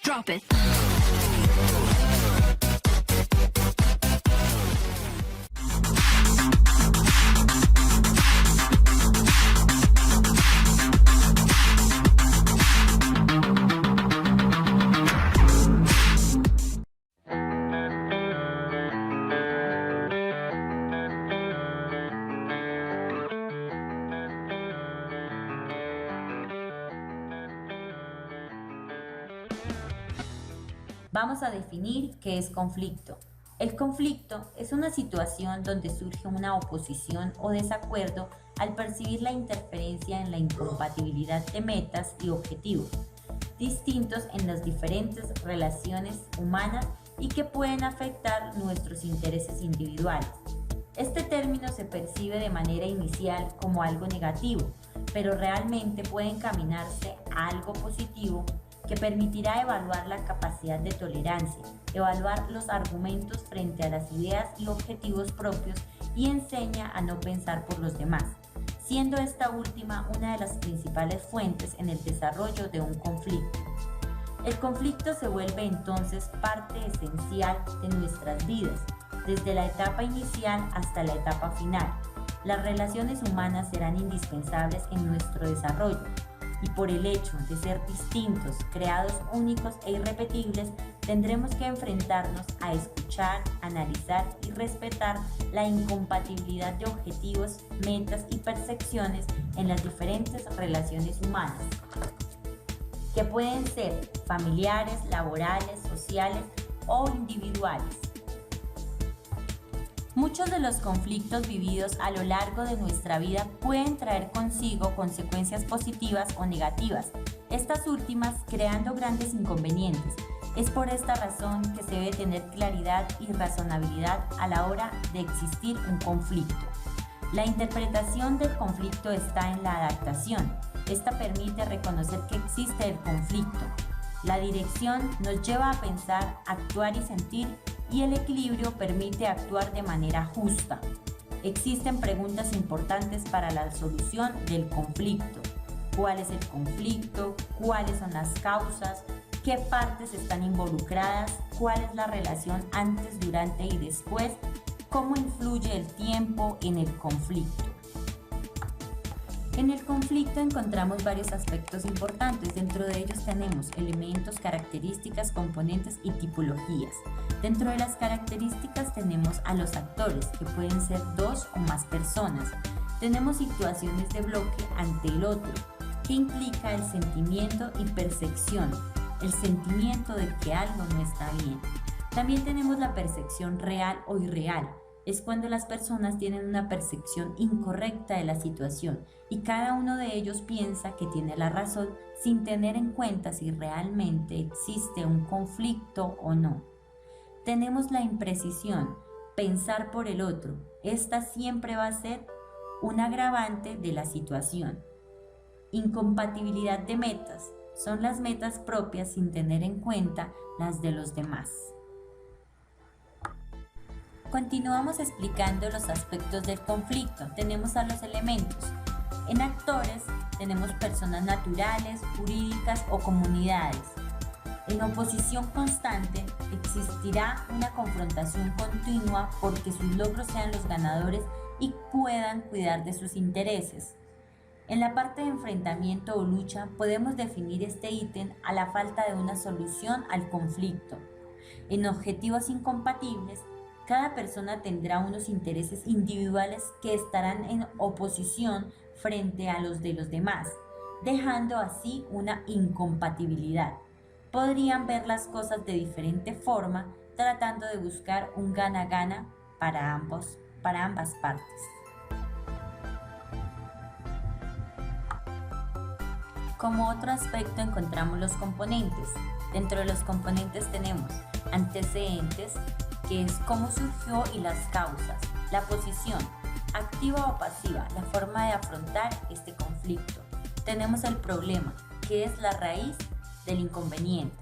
Drop it. Vamos a definir qué es conflicto. El conflicto es una situación donde surge una oposición o desacuerdo al percibir la interferencia en la incompatibilidad de metas y objetivos distintos en las diferentes relaciones humanas y que pueden afectar nuestros intereses individuales. Este término se percibe de manera inicial como algo negativo, pero realmente puede encaminarse a algo positivo que permitirá evaluar la capacidad de tolerancia, evaluar los argumentos frente a las ideas y objetivos propios y enseña a no pensar por los demás, siendo esta última una de las principales fuentes en el desarrollo de un conflicto. El conflicto se vuelve entonces parte esencial de nuestras vidas, desde la etapa inicial hasta la etapa final. Las relaciones humanas serán indispensables en nuestro desarrollo, y por el hecho de ser distintos, creados únicos e irrepetibles, tendremos que enfrentarnos a escuchar, analizar y respetar la incompatibilidad de objetivos, metas y percepciones en las diferentes relaciones humanas, que pueden ser familiares, laborales, sociales o individuales. Muchos de los conflictos vividos a lo largo de nuestra vida pueden traer consigo consecuencias positivas o negativas, estas últimas creando grandes inconvenientes. Es por esta razón que se debe tener claridad y razonabilidad a la hora de existir un conflicto. La interpretación del conflicto está en la adaptación. Esta permite reconocer que existe el conflicto. La dirección nos lleva a pensar, actuar y sentir, y el equilibrio permite actuar de manera justa. Existen preguntas importantes para la solución del conflicto. ¿Cuál es el conflicto? ¿Cuáles son las causas? ¿Qué partes están involucradas? ¿Cuál es la relación antes, durante y después? ¿Cómo influye el tiempo en el conflicto? En el conflicto encontramos varios aspectos importantes. Dentro de ellos tenemos elementos, características, componentes y tipologías. Dentro de las características tenemos a los actores, que pueden ser dos o más personas. Tenemos situaciones de bloque ante el otro, que implica el sentimiento y percepción, el sentimiento de que algo no está bien. También tenemos la percepción real o irreal. Es cuando las personas tienen una percepción incorrecta de la situación y cada uno de ellos piensa que tiene la razón sin tener en cuenta si realmente existe un conflicto o no. Tenemos la imprecisión, pensar por el otro. Esta siempre va a ser un agravante de la situación. Incompatibilidad de metas. Son las metas propias sin tener en cuenta las de los demás. Continuamos explicando los aspectos del conflicto. Tenemos a los elementos. En actores tenemos personas naturales, jurídicas o comunidades. En oposición constante existirá una confrontación continua porque sus logros sean los ganadores y puedan cuidar de sus intereses. En la parte de enfrentamiento o lucha podemos definir este ítem a la falta de una solución al conflicto. En objetivos incompatibles, cada persona tendrá unos intereses individuales que estarán en oposición frente a los de los demás, dejando así una incompatibilidad. Podrían ver las cosas de diferente forma, tratando de buscar un gana-gana para ambas partes. Como otro aspecto encontramos los componentes. Dentro de los componentes tenemos antecedentes, que es cómo surgió y las causas, la posición, activa o pasiva, la forma de afrontar este conflicto. Tenemos el problema, que es la raíz del inconveniente.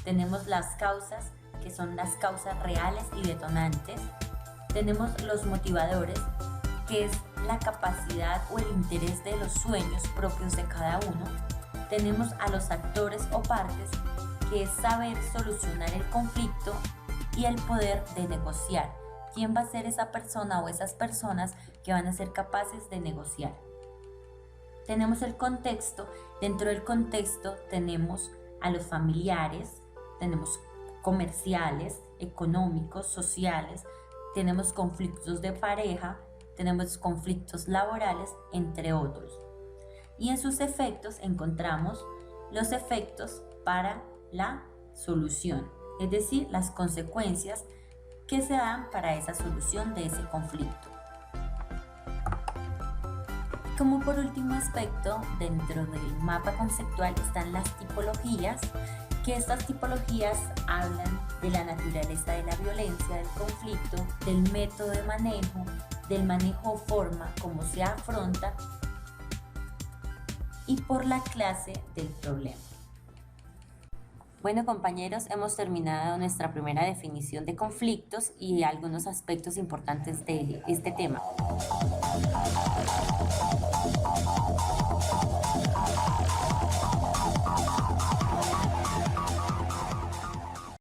Tenemos las causas, que son las causas reales y detonantes. Tenemos los motivadores, que es la capacidad o el interés de los sueños propios de cada uno. Tenemos a los actores o partes, que es saber solucionar el conflicto, y el poder de negociar. ¿Quién va a ser esa persona o esas personas que van a ser capaces de negociar? Tenemos el contexto. Dentro del contexto tenemos a los familiares, tenemos comerciales, económicos, sociales, tenemos conflictos de pareja, tenemos conflictos laborales, entre otros. Y en sus efectos encontramos los efectos para la solución, es decir, las consecuencias que se dan para esa solución de ese conflicto. Como por último aspecto, dentro del mapa conceptual están las tipologías, que estas tipologías hablan de la naturaleza de la violencia, del conflicto, del método de manejo, del manejo o forma como se afronta y por la clase del problema. Bueno, compañeros, hemos terminado nuestra primera definición de conflictos y algunos aspectos importantes de este tema.